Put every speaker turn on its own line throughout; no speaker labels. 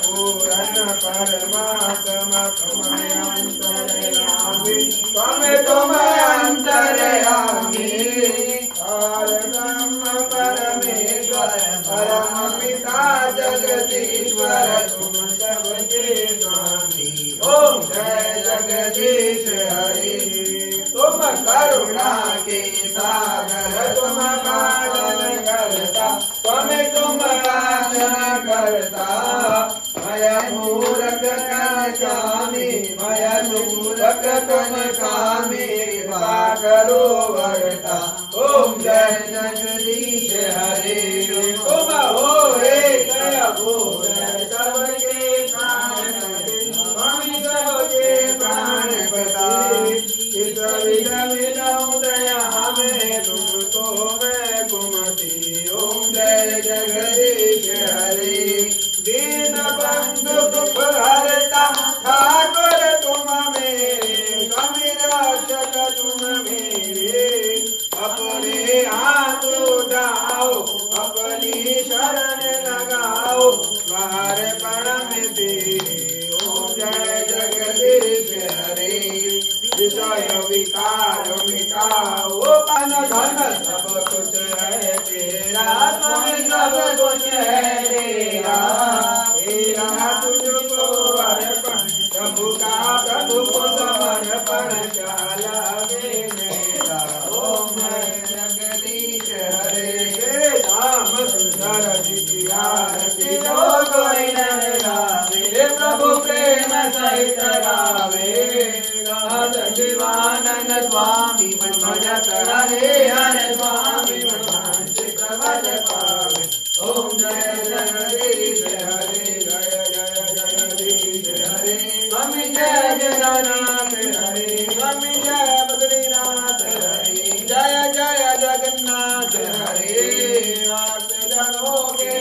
पूरन परमात्मा तुमयंतरयामि तुमयंतरयामि परब्रह्म परमेश्वर परम पिता जगदीश्वर तुम सबके स्वामी ओम जय जगदीश हरि तुम करुणा के सागर तुम पालन करता तुम पालन करता मय मूरख कन कामी मय मूरख कन कामी कृपा करो वरता ओम जय जगदीश हरे तुम हो एक हो सबके प्राण स्वामी सबके प्राण पता इस विध विदया में तुम तो मैं कुमति ओम जय जगदीश हरे दीन बंधु दुख हरता ठाकुर तुम मेरे स्वामी रक्षक तुम मेरे अपने हाथ उठाओ अपनी शरण लगाओ बाहर पड़म तेरे ओम जय जगदीश हरे विषय विकार मिटाओ पन धन सब कुछ है तेरा स्वामी सब कुछ है तेरा तेरा तुझको अर्पण प्रभु का प्रभु को समर्पण चाला मेरा ओम जय जगदीश हरे तेरे नाम सुंदर आरती जो कोई न गावे प्रभु प्रेम सहित गावे शिवानंद स्वामी मन भजत हरे हरे स्वामी मन वांछित फल पावे ओम जय जगदीश हरे जय जय जगदीश हरे स्वामी जय जगन्नाथ हरे स्वामी जय बद्रीनाथ हरे जय जय जगन्नाथ हरे आठ जनों के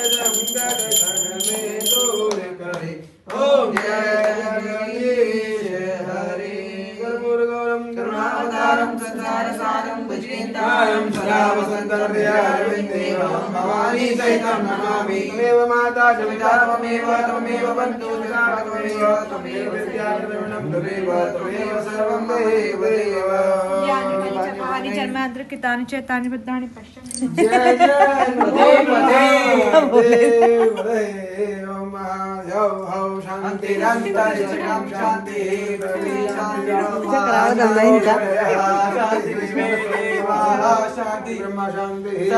संकट क्षण में दूर करे ओम जय जगदीश हरे कर्पूरगौरम करुणावतारम संसारसारं भुजगेन्द्रायं सदा वसन्तहृदयारविन्देहं भवानी सहितं नमामि त्वमेव माता च पिता त्वमेव बन्धुः पिता त्वमेव विद्या त्वमेव सर्वं देव देव
ज्ञानि जन्मांतर कृतानि चैतानि बुद्धानि पश्यन्ति
जय जय देव देव महादेव हौ शांति शांति शांति ब्रह्म शांति